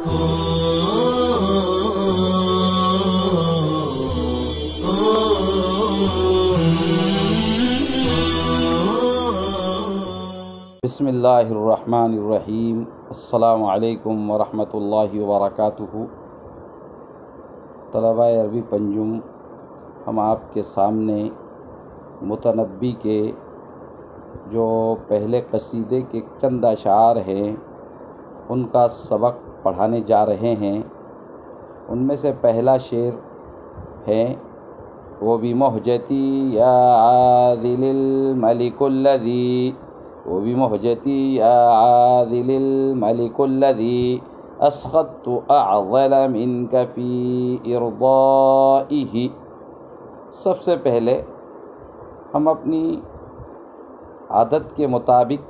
بسم اللہ الرحمن الرحیم۔ السلام علیکم ورحمۃ اللہ وبرکاتہ۔ طلباء عربی پنجم، ہم آپ کے سامنے متنبی کے جو پہلے قصیدے کے چند اشعار ہیں ان کا سبق پڑھانے جا رہے ہیں۔ ان میں سے پہلا شعر ہے وَبِمُحْجَتِي يَا عَاذِلِ الْمَلِكُ الَّذِي وَبِمُحْجَتِي يَا عَاذِلِ الْمَلِكُ الَّذِي أَسْخَطْتُ أَعْظَلَ مِنْكَ فِي إِرْضَائِهِ۔ سب سے پہلے ہم اپنی عادت کے مطابق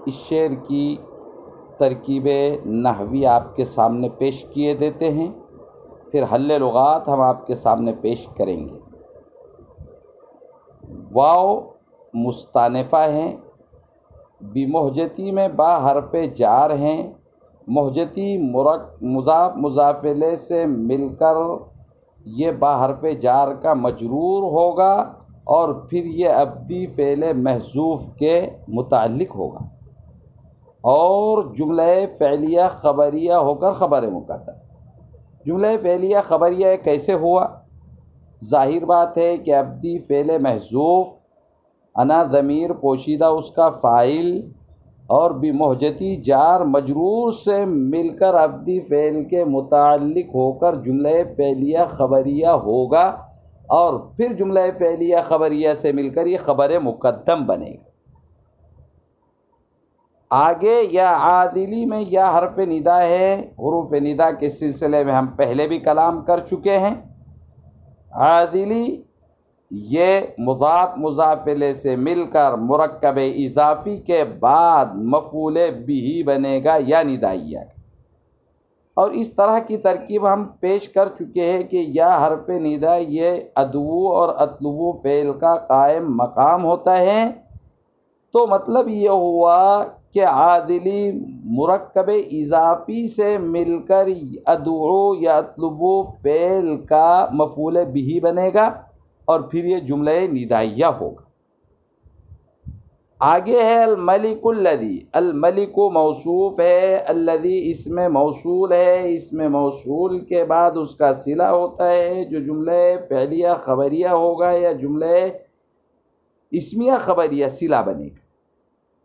اس شعر کی ترکیب نحوی آپ کے سامنے پیش کیے دیتے ہیں، پھر حل لغات ہم آپ کے سامنے پیش کریں گے۔ واو مستانفہ ہیں، بمحجتی میں با حرف جار ہیں، محجتی مضاف مضاف الیہ سے مل کر یہ با حرف جار کا مجرور ہوگا اور پھر یہ ابدی فعل محذوف کے متعلق ہوگا اور جملہ فعلیہ خبریہ ہو کر خبر مقدم۔ جملہ فعلیہ خبریہ کیسے ہوا؟ ظاہر بات ہے کہ ابدی فعل محذوف، انا ضمیر پوشیدہ اس کا فاعل، اور بمحجتی جار مجرور سے مل کر ابدی فعل کے متعلق ہو کر جملہ فعلیہ خبریہ ہوگا اور پھر جملہ فعلیہ خبریہ سے مل کر یہ خبر مقدم بنے گا۔ آگے یا عادلی میں یا حرف ندا ہے۔ حروف ندا کے سلسلے میں ہم پہلے بھی کلام کر چکے ہیں۔ عادلی یہ مضاف مضاف الیہ سے مل کر مرکب اضافی کے بعد مفعول بہ بنے گا یا ندائیہ، اور اس طرح کی ترکیب ہم پیش کر چکے ہیں کہ یا حرف ندا یہ ادعو اور اطلبو فعل کا قائم مقام ہوتا ہے۔ تو مطلب یہ ہوا کہ عادلی مرکب اضافی سے مل کر ادعو یا اطلبو فعل کا مفعول بہ بنے گا اور پھر یہ جملہ ندائیہ ہوگا۔ آگے ہے الملک الذی۔ الملک موصوف ہے، الذی اسم موصول ہے، اسم موصول کے بعد اس کا صلہ ہوتا ہے جو جملہ فعلیہ خبریہ ہوگا یا جملہ اسمیہ خبریہ صلہ بنے گا۔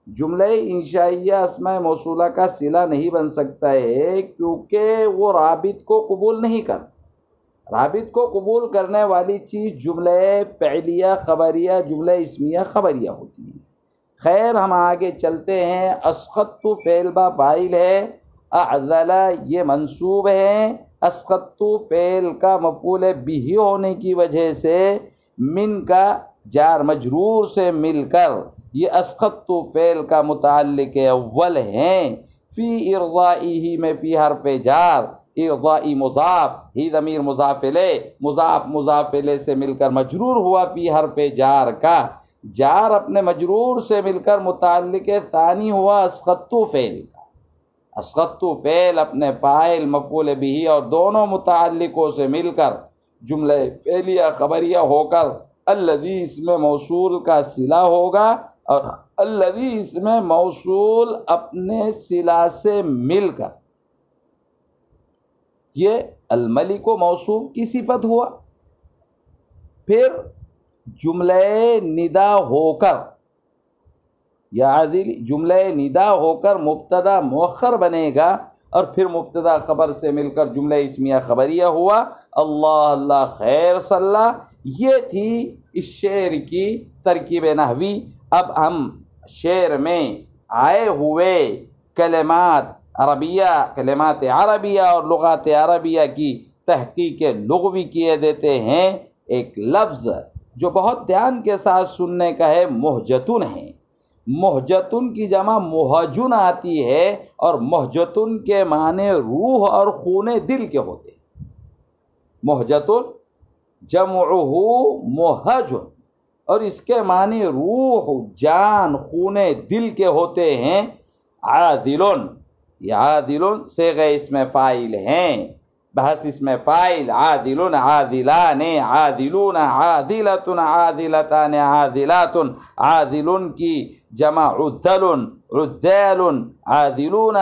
جملہ انشائیہ اسماء موصولہ کا صلہ نہیں بن سکتا ہے کیونکہ وہ رابط کو قبول نہیں کرتا۔ رابط کو قبول کرنے والی چیز جملہ فعلیہ خبریہ جملہ اسمیہ خبریہ ہوتی ہے۔ خیر، ہم آگے چلتے ہیں۔ اسخط فعل با فاعل ہے، اعذل یہ منصوب ہے، اسخط فعل کا مفعول بہ ہونے کی وجہ سے من کا جار مجرور سے مل کر یہ اسخط فعل کا متعلق اول ہیں۔ فی ارضائہ میں فی حرف جار، ارضائی مضاف، ہی ضمیر مضاف الیہ، مضاف مضاف الیہ سے مل کر مجرور ہوا فی حرف جار کا، جار اپنے مجرور سے مل کر متعلق ثانی ہوا اسخط فعل کا۔ اسخط فعل اپنے فاعل مفعول بہ اور دونوں متعلقوں سے مل کر جملہ فعلیہ خبریہ ہو کر الذی اسم موصول کا صلہ ہوگا اور الذی اسم موصول اپنے صلہ سے مل کر یہ الملک و موصوف کی صفت ہوا۔ پھر جملہ ندا ہو کر یا عادل جملہ ندا ہو کر مبتدا مؤخر بنے گا اور پھر مبتدا خبر سے مل کر جملہ اسمیہ خبریہ ہوا۔ اللہ اللہ خیر صلی، یہ تھی اس شعر کی ترکیب نحوی۔ اب ہم شعر میں آئے ہوئے کلمات عربیہ اور لغات عربیہ کی تحقیق لغوی کیے دیتے ہیں۔ ایک لفظ جو بہت دھیان کے ساتھ سننے کا ہے، محجتن ہے۔ محجتن کی جمع محجن آتی ہے اور محجتن کے معنی روح اور خون دل کے ہوتے ہیں۔ محجتن جمعہ محجن اور اس کے معنی روح، جان، خون دل کے ہوتے ہیں۔ عادلن یہ عادل صیغہ اسم فاعل ہیں، بحث اسم فاعل عادل عادلان عادلون عادلۃ عادلتان عادلات، عادل کی جمع عدل عدال عادلون،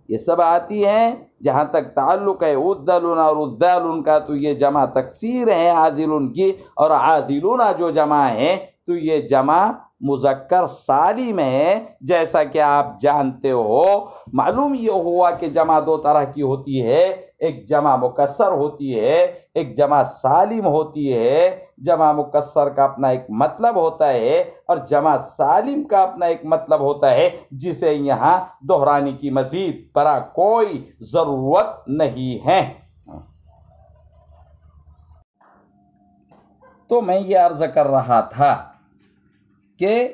یہ سب آتی ہیں۔ جہاں تک تعلق ہے عدل اور عدال کا تو یہ جمع تکسیر ہے عادل کی، اور عادلون جو جمع ہے تو یہ جمع مذکر سالم ہے۔ جیسا کہ آپ جانتے ہو، معلوم یہ ہوا کہ جمع دو طرح کی ہوتی ہے، ایک جمع مکسر ہوتی ہے، ایک جمع سالم ہوتی ہے۔ جمع مکسر کا اپنا ایک مطلب ہوتا ہے اور جمع سالم کا اپنا ایک مطلب ہوتا ہے، جسے یہاں دہرانے کی مزید برآں کوئی ضرورت نہیں ہے۔ تو میں یہ عرض کر رہا تھا کہ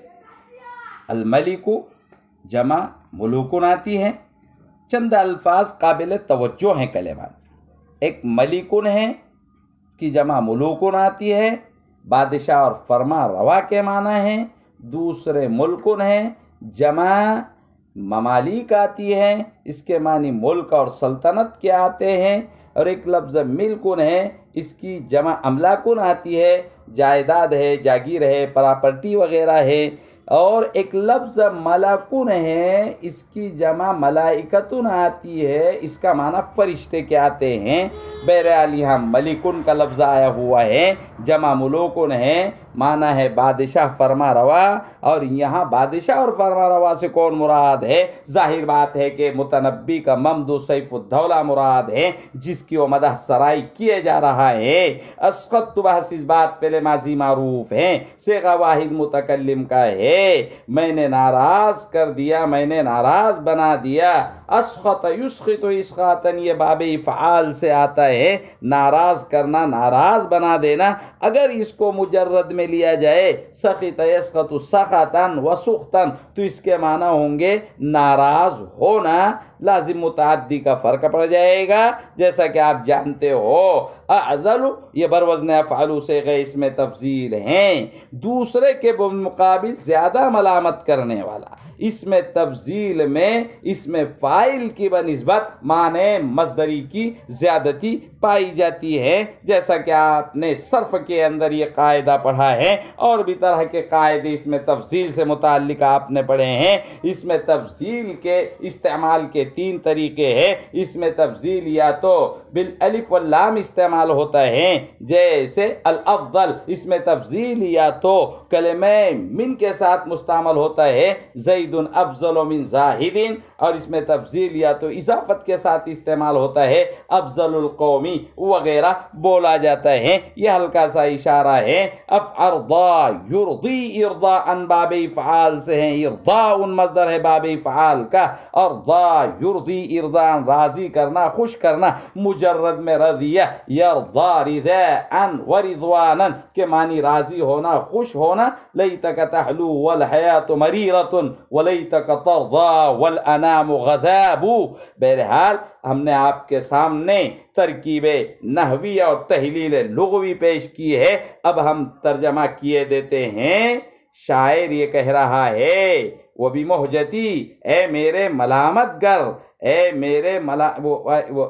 الملک جمع ملوکن آتی ہے۔ چند الفاظ قابل توجہ ہیں کلمات۔ ایک ملکن ہے کی جمع ملوکن آتی ہے، بادشاہ اور فرما روا کے معنی ہیں۔ دوسرے ملکن ہے، جمع ممالک آتی ہے، اس کے معنی ملک اور سلطنت کے آتے ہیں۔ اور ایک لفظ ملکن ہے، اس کی جمع املاکن آتی ہے، جائیداد ہے، جاگیر ہے، پراپرٹی وغیرہ ہے۔ اور ایک لفظ ملکن ہے، اس کی جمع ملائکتن آتی ہے، اس کا معنی فرشتے کے آتے ہیں۔ بہرحال یہاں ملکن کا لفظ آیا ہوا ہے، جمع ملوکن ہے، معنی ہے بادشاہ فرما روا۔ اور یہاں بادشاہ اور فرما روا سے کون مراد ہے؟ ظاہر بات ہے کہ متنبی کا ممدو سیف الدولہ مراد ہے، جس کی وہ مدح سرائی کیے جا رہا ہے۔ اسقط بحث اس بات پہلے ماضی معروف ہے، صیغہ واحد متکلم کا ہے۔ میں نے ناراض کر دیا، میں نے ناراض بنا دیا۔ اسخط یسخط اسخاطن، یہ باب افعال سے آتا ہے، ناراض کرنا، ناراض بنا دینا۔ اگر اس کو مجرد میں لیا جائے سخط یسخط سخطن وسخطن تو اس کے معنی ہوں گے ناراض ہونا۔ لازم متعدی کا فرق پڑ جائے گا، جیسا کہ آپ جانتے ہو اعدل یہ بروزن افعل صیغہ اسم تفضیل ہیں، دوسرے کے مقابل زیادہ ملامت کرنے والا۔ اسم تفضیل میں اسم فاعل کی بنسبت معنی مصدری کی زیادتی پائی جاتی ہے، جیسا کہ آپ نے صرف کے اندر یہ قاعدہ پڑھا ہے، اور بھی طرح کے قاعدے اسم تفضیل سے متعلق آپ نے پڑھے ہیں۔ اسم تفضیل کے استعمال کے تین طریقے ہیں۔ اسم تفضیل یا تو بالالف واللام استعمال ہوتا ہے، جیسے الافضل۔ اسم تفضیل یا تو کلمہ من کے ساتھ مستعمل ہوتا ہے، زید افضل من زاہد۔ اور اسم تفضیل یا تو اضافت کے ساتھ استعمال ہوتا ہے، افضل القومی وغیرہ بولا جاتا ہے۔ یہ ہلکا سا اشارہ ہے۔ ارضا یرضی ارضاء باب افعال سے ہیں، ارضاء مصدر ہے باب افعال کا، ارضا یرضی ارضاء راضی کرنا، خوش کرنا، مجرد میں رضیہ یرضا رضاء ورضوانا کے معنی راضی ہونا، خوش ہونا۔ لیتک تحلو والحیات مریرۃ ولیتک ترضا والانام غذاب۔ بہرحال ہم نے آپ کے سامنے ترکیب نحوی اور تحلیل لغوی پیش کی ہے، اب ہم ترجمہ کیے دیتے ہیں۔ شاعر یہ کہہ رہا ہے وہ بھی مہجتی، اے میرے ملامت گر، اے میرے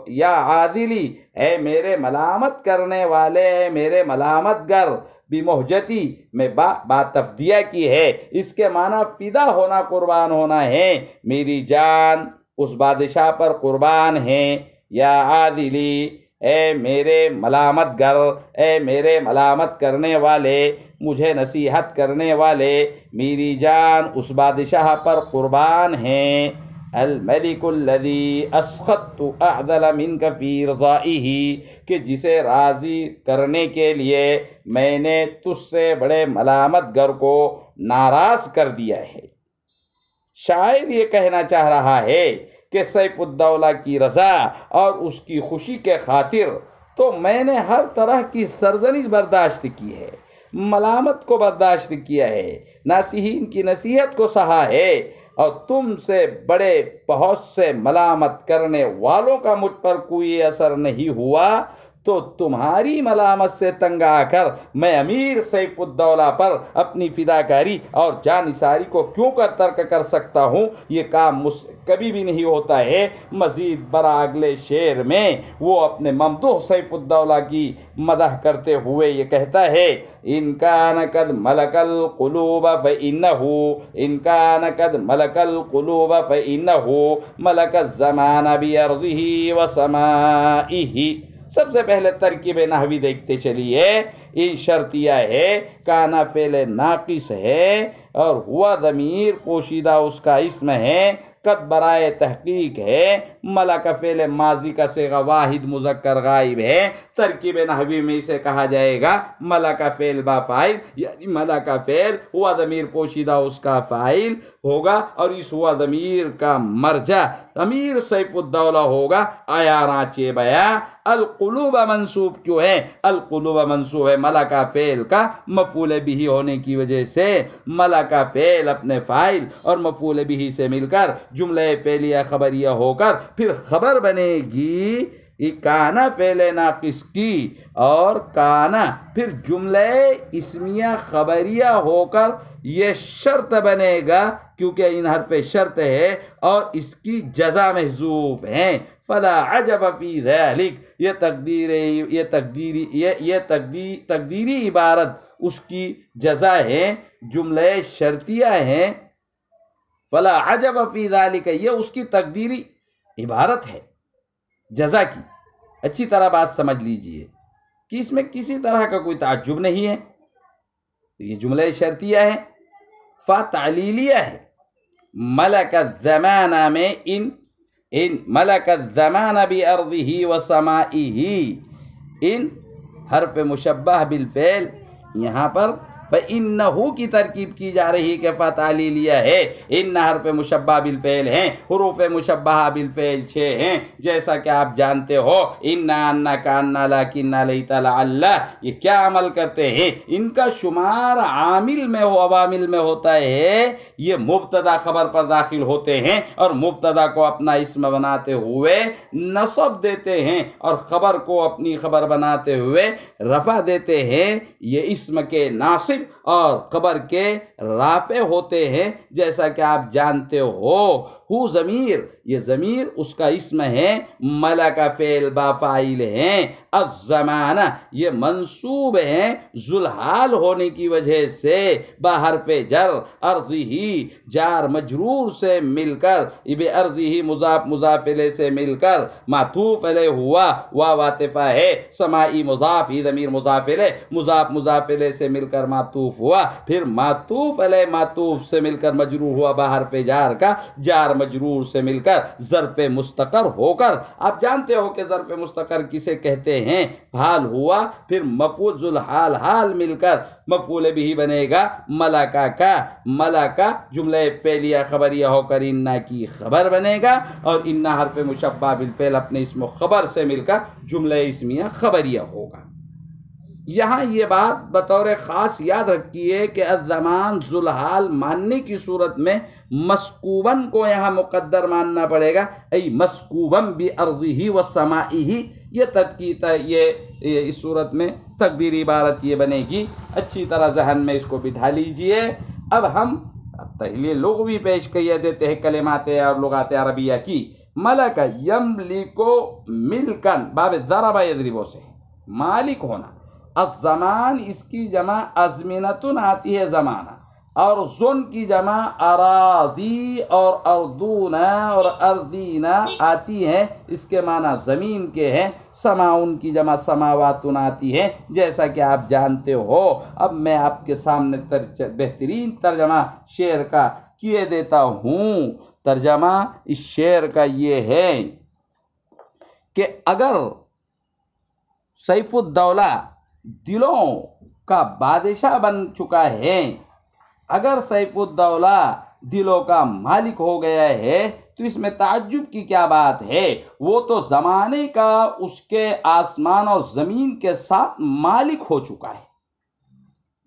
یا عادلی، اے میرے ملامت کرنے والے، اے میرے ملامت گر، بمہجتی میں با تفدیہ کی ہے، اس کے معنی فدا ہونا، قربان ہونا ہے۔ میری جان اس بادشاہ پر قربان ہے۔ یا عادلی، اے میرے ملامت گر، اے میرے ملامت کرنے والے، مجھے نصیحت کرنے والے، میری جان اس بادشاہ پر قربان ہے۔ الملک الذی اسخطت اعدل منک فی رضائہ، کہ جسے راضی کرنے کے لیے میں نے تجھ سے بڑے ملامت گر کو ناراض کر دیا ہے۔ شاعر یہ کہنا چاہ رہا ہے کہ سیف الدولہ کی رضا اور اس کی خوشی کے خاطر تو میں نے ہر طرح کی سرزنش برداشت کی ہے، ملامت کو برداشت کیا ہے، ناصحین کی نصیحت کو سہا ہے، اور تم سے بڑے بہت سے ملامت کرنے والوں کا مجھ پر کوئی اثر نہیں ہوا، تو تمہاری ملامت سے تنگ آ کر میں امیر سیف الدولہ پر اپنی فداکاری اور جانثاری کو کیوں کر ترک کر سکتا ہوں؟ یہ کام مجھ سے کبھی بھی نہیں ہوتا ہے۔ مزید برآں اگلے شعر میں وہ اپنے ممدوح سیف الدولہ کی مدح کرتے ہوئے یہ کہتا ہے، ان کان قد ملک القلوب فإنہ ان کان قد ملک القلوب فإنہ ملک الزمان بأرضہ وسمائہ۔ سب سے پہلے ترکیب نحوی دیکھتے چلیے۔ ان شرطیہ ہے، کانا فعل ناقص ہے اور ہوا ضمیر پوشیدہ اس کا اسم ہے، قد برائے تحقیق ہے، ملک فعل ماضی کا صیغہ واحد مذکر غائب ہے۔ ترکیب نحوی میں اسے کہا جائے گا ملک فعل با فاعل، یعنی ملک فعل ہوا ضمیر پوشیدہ اس کا فاعل ہوگا اور اس ہوا ضمیر کا مرجع امیر سیف الدولہ ہوگا۔ آیا رانچے بیا القلوب منصوب کیوں ہے؟ القلوب منصوب ہے ملکہ فعل کا مفعول بھی ہونے کی وجہ سے۔ ملکہ فعل اپنے فاعل اور مفعول بھی سے مل کر جملہ فعلیہ خبریہ ہو کر پھر خبر بنے گی کانا فعل ناقص کی، اور کانا پھر جملہ اسمیہ خبریہ ہو کر یہ شرط بنے گا، کیونکہ ان حرف شرط ہے اور اس کی جزا محذوف ہیں۔ فلا عجب فی ذلک، یہ تقدیری عبارت اس کی جزا ہے، جملہ شرطیہ ہے۔ فلا عجب فی ذلک، یہ اس کی تقدیری عبارت ہے جزا کی۔ اچھی طرح بات سمجھ لیجئے کہ اس میں کسی طرح کا کوئی تعجب نہیں ہے۔ یہ جملہ شرطیہ ہے، فا تعلیلیہ ہے۔ ملک الزمان میں ان ملک الزمان بأرضہ وسمائہ، ان حرف مشبہ بالفعل یہاں پر فإنہ کی ترکیب کی جا رہی کہ فا تعلیلیہ ہے۔ ان حرف مشبہ بالفعل ہیں، حروف مشبہہ بالفعل 6 ہیں، جیسا کہ آپ جانتے ہو۔ ان انا کانا لیکن لیت لعل، یہ کیا عمل کرتے ہیں؟ ان کا شمار عامل میں ہو عوامل میں ہوتا ہے، یہ مبتدا خبر پر داخل ہوتے ہیں اور مبتدا کو اپنا اسم بناتے ہوئے نصب دیتے ہیں اور خبر کو اپنی خبر بناتے ہوئے رفع دیتے ہیں۔ یہ اسم کے ناصب اور خبر کے رافع ہوتے ہیں، جیسا کہ آپ جانتے ہو ضمیر، یہ ضمیر اس کا اسم ہے، ملکہ فعل با فاعل ہیں، الزمانہ یہ منصوب ہیں ذوالحال ہونے کی وجہ سے، بحرف جر، ارضی جار مجرور سے مل کر، ارضی مضاف مضاف الیہ سے مل کر معطوف علیہ ہوا، واو عاطفہ ہے، سمائی مضاف ہی ضمیر مضاف الیہ، مضاف مضاف الیہ سے مل کر معطوف ہوا، پھر معطوف علیہ معطوف سے مل کر مجرور ہوا، بحرف جار کا جار مجرور سے مل کر ظرف مستقر ہو کر، آپ جانتے ہو کہ ظرف مستقر کسے کہتے ہیں، حال ہوا، پھر مفعول ذوالحال حال مل کر مفعول بھی بنے گا ملکہ کا، ملکہ جملہ فعلیہ خبریہ ہو کر انا کی خبر بنے گا، اور انا حرف مشبہ بالفعل اپنے اسم و خبر سے مل کر جملہ اسمیہ خبریہ ہوگا۔ یہاں یہ بات بطور خاص یاد رکھیے کہ الزمان ذوالحال ماننے کی صورت میں مسکوباً کو یہاں مقدر ماننا پڑے گا، ای مسکوباً بأرضہ وسمائہ، یہ اس صورت میں تقدیری عبارت یہ بنے گی۔ اچھی طرح ذہن میں اس کو بٹھا لیجئے۔ اب ہم پہلے لغوی پیش کیے دیتے ہیں کلمات اور لغات عربیہ کی۔ ملک یملک ملکن باب ضرب یضرب سے مالک ہونا، الزمان اس کی جمع ازمنتن آتی ہے زمانہ، اور زن کی جمع اراضی اور اردونا اور اردینا آتی ہیں، اس کے معنی زمین کے ہیں۔ سماؤن کی جمع سماواتن آتی ہے، جیسا کہ آپ جانتے ہو۔ اب میں آپ کے سامنے بہترین ترجمہ شعر کا کیے دیتا ہوں۔ ترجمہ اس شعر کا یہ ہے کہ اگر سیف الدولہ دلوں کا بادشاہ بن چکا ہے، اگر سیف الدولہ دلوں کا مالک ہو گیا ہے تو اس میں تعجب کی کیا بات ہے؟ وہ تو زمانے کا اس کے آسمان اور زمین کے ساتھ مالک ہو چکا ہے۔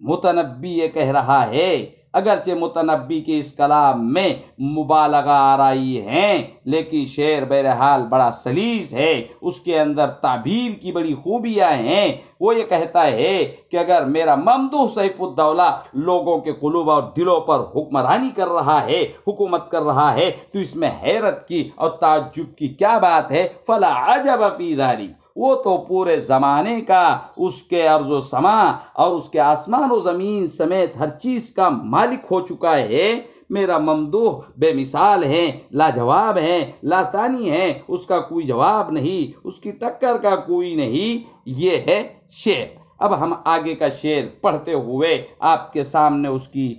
متنبی یہ کہہ رہا ہے اگرچہ متنبی کے اس کلام میں مبالغہ آرائی ہیں، لیکن شعر بہرحال بڑا سلیس ہے، اس کے اندر تعبیر کی بڑی خوبیاں ہیں۔ وہ یہ کہتا ہے کہ اگر میرا ممدوح سیف الدولہ لوگوں کے قلوب اور دلوں پر حکمرانی کر رہا ہے، حکومت کر رہا ہے، تو اس میں حیرت کی اور تعجب کی کیا بات ہے؟ فلا عجب فی ذلک، وہ تو پورے زمانے کا، اس کے ارض و سما اور اس کے آسمان و زمین سمیت ہر چیز کا مالک ہو چکا ہے۔ میرا ممدوح بے مثال ہیں، لاجواب ہیں، لاتانی ہیں، اس کا کوئی جواب نہیں، اس کی ٹکر کا کوئی نہیں۔ یہ ہے شعر۔ اب ہم آگے کا شعر پڑھتے ہوئے آپ کے سامنے اس کی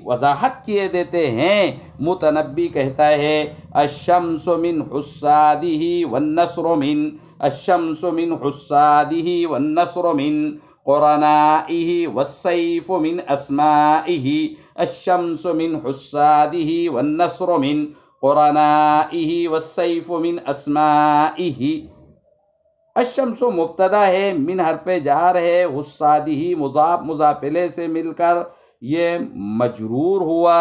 وضاحت کیے دیتے ہیں۔ متنبی کہتا ہے الشمس من حسادہ والنصر من، الشمس من حسادہ والنصر من قرنائہ والسیف من اسمائہ، الشمس من حسادہ والنصر من قرنائہ والسیف من اسمائہ۔ الشمس مبتدا ہے، من حرف جار ہے، حسادہ مضاف مضاف الیہ سے مل کر یہ مجرور ہوا،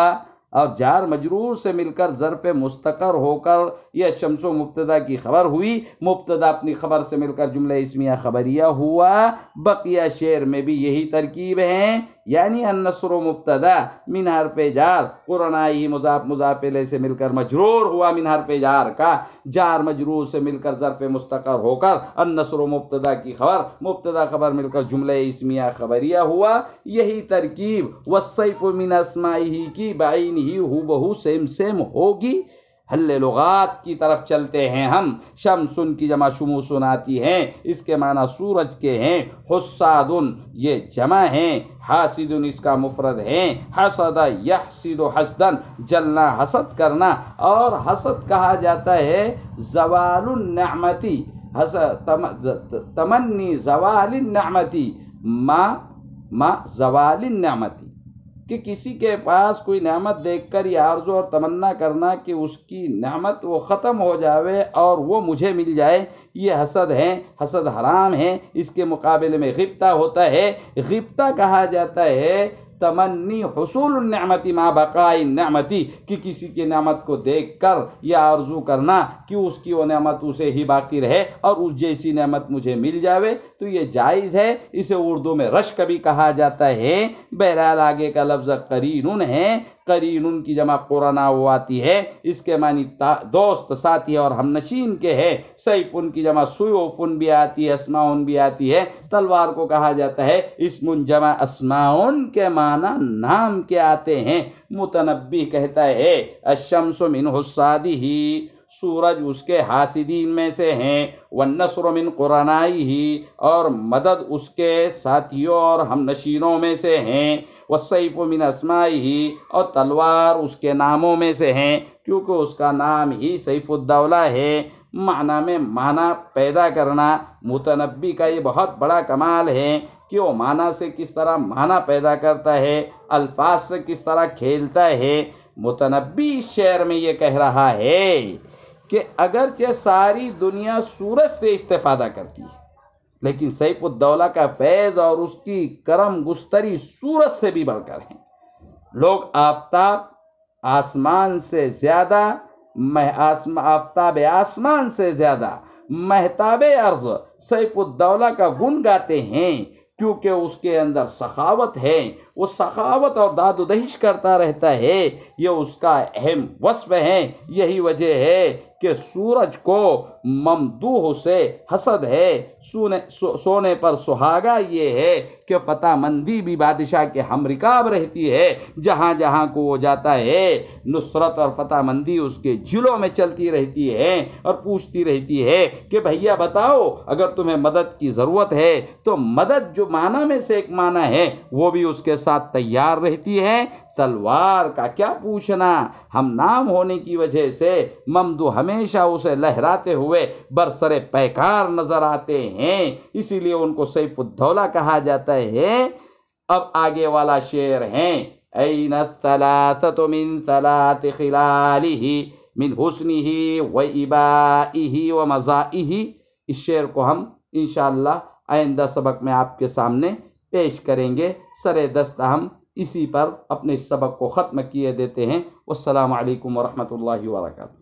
اور جار مجرور سے مل کر ظرف مستقر ہو کر یہ شمس و مبتدا کی خبر ہوئی، مبتدا اپنی خبر سے مل کر جملہ اسمیہ خبریہ ہوا۔ بقیہ شعر میں بھی یہی ترکیب ہے، یعنی النصر مبتدا من حرف جار، قرنائی مضاف مضاف الیہ سے مل کر مجرور ہوا، من حرف جار کا جار مجرور سے مل کر ظرف مستقر ہو کر النصر مبتدا کی خبر، مبتدا خبر مل کر جملہ اسمیہ خبریہ ہوا۔ یہی ترکیب والسیف من اسمائہ کی بعین ہی ہو بہو سیم ہوگی۔ حل لغات کی طرف چلتے ہیں ہم۔ شمسن کی جمع شموسن آتی ہیں، اس کے معنی سورج کے ہیں۔ حسادن یہ جمع ہیں، حاسدن اس کا مفرد ہیں۔ حسد یحسد حسدن جلنا، حسد کرنا، اور حسد کہا جاتا ہے زوال النعمتی، تمنی زوال النعمتی، ما زوال النعمتی، کہ کسی کے پاس کوئی نعمت دیکھ کر یہ آرزو اور تمنا کرنا کہ اس کی نعمت وہ ختم ہو جاوے اور وہ مجھے مل جائے، یہ حسد ہے۔ حسد حرام ہے، اس کے مقابلے میں غبطہ ہوتا ہے۔ غبطہ کہا جاتا ہے تمنی حصول النعمتی ما بقاء النعمتی، کہ کسی کی نعمت کو دیکھ کر یہ آرزو کرنا کہ اس کی وہ نعمت اسے ہی باقی رہے اور اس جیسی نعمت مجھے مل جاوے، تو یہ جائز ہے۔ اسے اردو میں رشک بھی کہا جاتا ہے۔ بہرحال آگے کا لفظ قرینن ہے، قرینن کی جمع قرنا آتی ہے، اس کے معنی دوست، ساتھی اور ہم نشین کے ہے۔ سیفن کی جمع سیوفن بھی آتی ہے، اسماؤن بھی آتی ہے۔ تلوار کو کہا جاتا ہے اسم جمع اسماؤن کے معنی نام کے آتے ہیں۔ متنبی کہتا ہے الشمس من حسادہ، سورج اس کے حاسدین میں سے ہیں، والنصر من قرنائہ، اور مدد اس کے ساتھیوں اور ہم نشینوں میں سے ہیں، والسیف من اسمائہ، اور تلوار اس کے ناموں میں سے ہیں، کیونکہ اس کا نام ہی سیف الدولہ ہے۔ معنی میں معنی پیدا کرنا متنبی کا یہ بہت بڑا کمال ہے کہ وہ معنی سے کس طرح معنی پیدا کرتا ہے، الفاظ سے کس طرح کھیلتا ہے۔ متنبی اس شعر میں یہ کہہ رہا ہے کہ اگرچہ ساری دنیا سورج سے استفادہ کرتی ہے، لیکن سیف الدولہ کا فیض اور اس کی کرم گستری سورج سے بھی بڑھ کر ہیں۔ لوگ آفتاب آسمان سے زیادہ، آفتاب آسمان سے زیادہ مہتاب ارض سیف الدولہ کا گن گاتے ہیں، کیونکہ اس کے اندر سخاوت ہے، وہ سخاوت اور داد و دہش کرتا رہتا ہے، یہ اس کا اہم وصف ہے۔ یہی وجہ ہے کہ سورج کو ممدوح سے حسد ہے، سونے پر سہاگا یہ ہے کہ فتح مندی بھی بادشاہ کے ہم رکاب رہتی ہے، جہاں جہاں کو وہ جاتا ہے نصرت اور فتح مندی اس کے جلوں میں چلتی رہتی ہے اور پوچھتی رہتی ہے کہ بھیا بتاؤ اگر تمہیں مدد کی ضرورت ہے تو مدد جو معنی میں سے ایک معنی ہے وہ بھی اس کے ساتھ تیار رہتی ہے۔ تلوار کا کیا پوچھنا، ہم نام ہونے کی وجہ سے ممدو ہمیشہ اسے لہراتے ہوئے برسر پیکار نظر آتے ہیں، اسی لیے ان کو سیف الدولہ کہا جاتا ہے۔ اب آگے والا شعر ہے این الثلاثۃ من ثلاث خلالہ من حسنہ و ابائہ و مزائہ۔ اس شعر کو ہم انشاءاللہ آئندہ سبق میں آپ کے سامنے پیش کریں گے۔ سر دست ہم اسی پر اپنے اس سبق کو ختم کیے دیتے ہیں۔ والسلام علیکم ورحمۃ اللہ وبرکاتہ۔